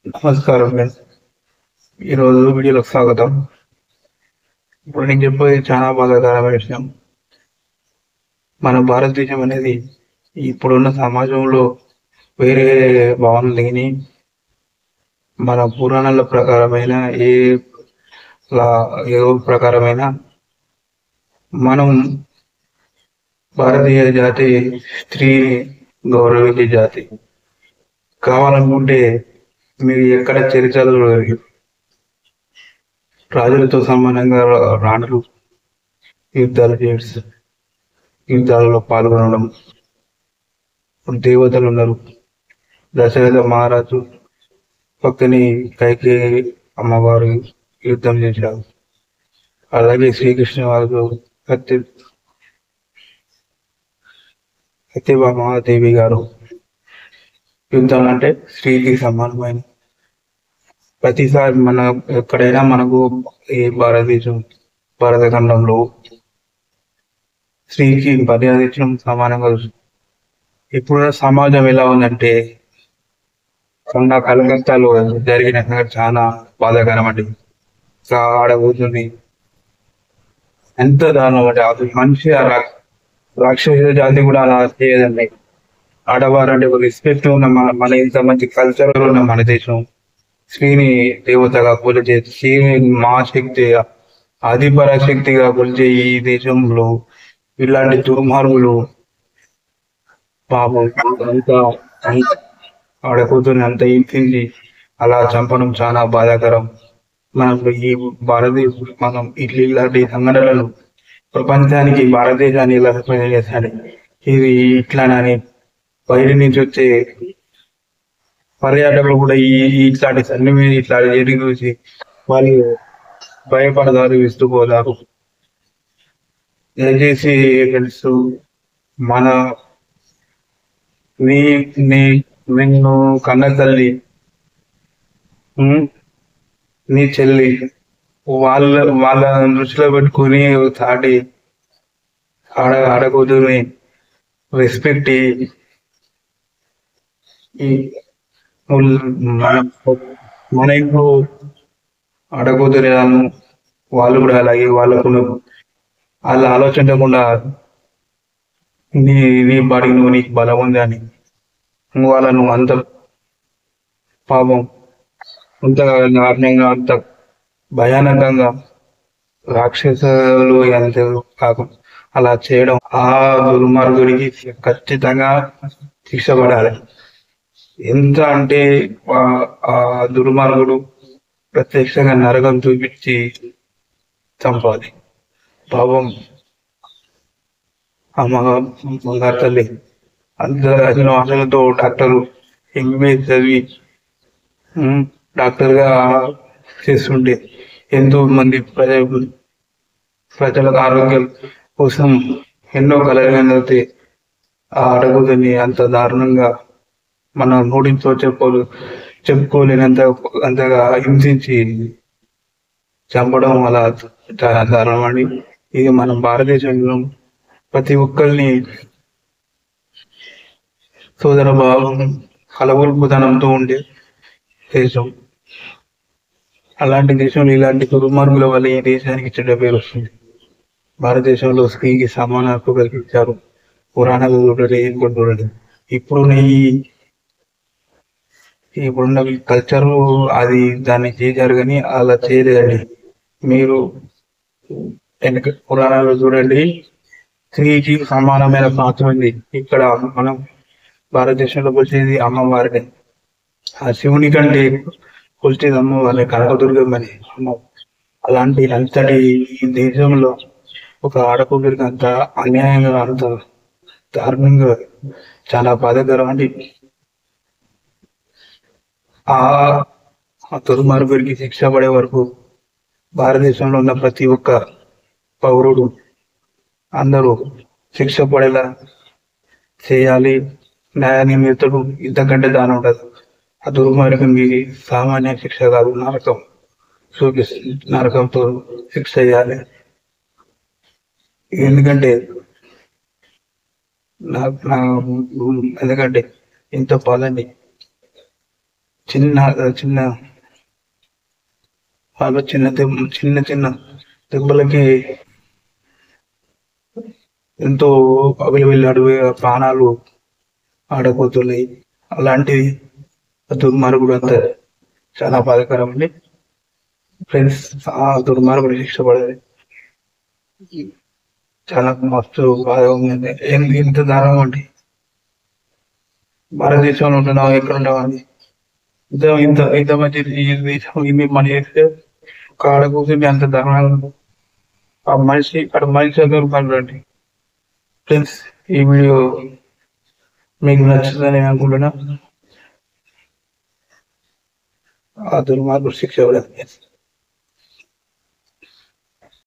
నమస్కారం ఫ్రెండ్స్. ఈరోజు వీడియోలోకి స్వాగతం. ఇప్పుడు నేను చెప్పేది చాలా బాధాకరమైన విషయం. మన భారతదేశం అనేది ఇప్పుడున్న సమాజంలో వేరే భావన లేని మన పురాణాల ప్రకారమైన ఏ లా ఏ ప్రకారమైన మనం భారతీయ జాతి స్త్రీని గౌరవించే జాతి. కావాలనుకుంటే మీరు ఎక్కడ చరిత్రలో రాజులతో సమానంగా రాణులు యుద్ధాలు చేయడం, యుద్ధాలలో పాల్గొనడం. ఇప్పుడు దేవతలు ఉన్నారు. దశరథ మహారాజు పక్కనే కైకేయి అమ్మవారు యుద్ధం చేశారు. అలాగే శ్రీకృష్ణ వారు సత్య సత్యభామాదేవి గారు యుద్ధం అంటే స్త్రీకి సమానమైన. ప్రతిసారి మన ఎక్కడైనా మనకు ఈ భారత ఖండంలో స్త్రీకి మర్యాద ఇచ్చడం సమానంగా చూస్తుంది. ఇప్పుడున్న సమాజం ఎలా ఉందంటే మొన్న కలకత్తాలో జరిగిన సంగతి చాలా బాధాకరం అండి. ఆడ కూర్చుని ఎంత దారుణం అంటే అసలు మనిషి రాక్షస జాతి కూడా అలా చేయదండి. ఆడవారు అంటే ఒక రెస్పెక్ట్ ఉన్న మన ఇంత మంచి కల్చర్ ఉన్న మన దేశం స్త్రీని దేవతగా కొలిచే, స్త్రీని మహాశక్తి ఆదిపరాశక్తిగా కొలిచే ఈ దేశంలో ఇలాంటి దుర్మార్గులు పాపం అంత ఆడకూతుర్ని అంత హింసించి అలా చంపడం చాలా బాధాకరం. మనం ఈ మనం ఇలాంటి సంఘటనలు ప్రపంచానికి భారతదేశాన్ని ఇలా రిప్రజెంట్ చేస్తాడు. ఇది ఇట్లానని బయట నుంచి వచ్చే పర్యాటకులు కూడా ఇట్లాంటి సన్నివేశం ఇట్లాంటి జరిగి చూసి వాళ్ళు భయపడతారు, విస్తుపోతారు. దయచేసి ఫ్రెండ్స్, మన నీ నీ నిన్ను కన్న తల్లి, నీ చెల్లి వాళ్ళ వాళ్ళ దృష్టిలో పెట్టుకుని తాటి ఆడకూతుని రెస్పెక్ట్ మన మన ఇంట్లో ఆడకూతురు వాళ్ళు కూడా అలాగే వాళ్ళకు వాళ్ళ ఆలోచించకుండా నీ నీ బాడికి నువ్వు నీకు బలం ఉంది అని వాళ్ళను అంత పాపం అంత దారుణంగా అంత భయానకంగా రాక్షసులు ఎంత కాకుండా అలా చేయడం ఆ దుర్మార్గుడికి ఖచ్చితంగా శిక్ష పడాలి. ఎంత అంటే ఆ దుర్మార్గుడు ప్రత్యక్షంగా నరకం చూపించి చంపాలి. పాపం ఆ బంగారు తల్లి అంత ఎన్నో ఆశలతో ఎంబీబీఎస్ చదివి డాక్టర్గా చేస్తుంటే ఎంతో మంది ప్రజల ఆరోగ్యం కోసం ఎన్నో కలగలిగితే ఆ అడగుదని అంత దారుణంగా మన నోటితో చెప్పుకోలేనంత అంతగా హింసించి చంపడం అలా చాలా దారుణం అండి. ఇది మన భారతదేశంలో ప్రతి ఒక్కరిని సోదర భావం కలగొల్పుతనంతో ఉండే దేశం. అలాంటి దేశంలో ఇలాంటి దుర్మార్గుల వల్ల ఈ దేశానికి చెడ్డ పేరు వస్తుంది. భారతదేశంలో స్త్రీకి సమాన హక్కు కల్పించారు. పురాణాలు చూడండి, చూడండి. ఇప్పుడున్న ఇప్పుడున్న కల్చర్ అది దాన్ని చేశారు కానీ అలా చేయలేదండి. మీరు వెనక పురాణాలు చూడండి, స్త్రీకి సమానమైన పాత్ర ఉంది. ఇక్కడ మనం భారతదేశంలో కొలిచేది అమ్మవారిని. ఆ శివుని కంటే కొలిచేది అమ్మవారిని, కనకదుర్గమ్మని అమ్మ. అలాంటి అంతటి ఈ దేశంలో ఒక ఆడకూతురికి అంత అన్యాయంగా అంత దారుణంగా చాలా బాధాకరం అండి. ఆ దుర్మార్గుడికి శిక్ష పడే వరకు భారతదేశంలో ఉన్న ప్రతి ఒక్క పౌరుడు అందరూ శిక్ష పడేలా చేయాలి. న్యాయ నిమిత్తుడు ఇంతకంటే దాని ఉండదు. ఆ దుర్మార్గునికి సామాన్య శిక్ష కాదు, నరకం నరకంతో శిక్ష చేయాలి. ఎందుకంటే ఎందుకంటే ఇంత పాలని చిన్న చిన్న బాగా చిన్న చిన్న దెబ్బలకి ఎంతో విలువెల్లాడు ప్రాణాలు ఆడపోతున్నాయి. అలాంటివి దుర్మార్గుడు అంత చాలా బాధాకరం అండి. ఫ్రెండ్స్, ఆ దుర్మార్గుడు శిక్ష పడేది చాలా మస్తు బాధగా ఉంది. ఇంత దారుణం అండి. భారతదేశంలో ఉంటున్నాం, ఎక్కడ ఉండేవాడిని ఇంత ఇంత ఇంత మంచి ఈ దేశం ఇన్ని మనీ చేస్తే కాడ కూర్చుని అంత దారుణంగా ఉంది. ఆ మనిషి అక్కడ మనిషి దొరకండి. ఫ్రెండ్స్, ఈ వీడియో మీకు నచ్చుతుందని అనుకుంటున్నా. ఆ దుర్మార్గుడు శిక్ష పడాలి.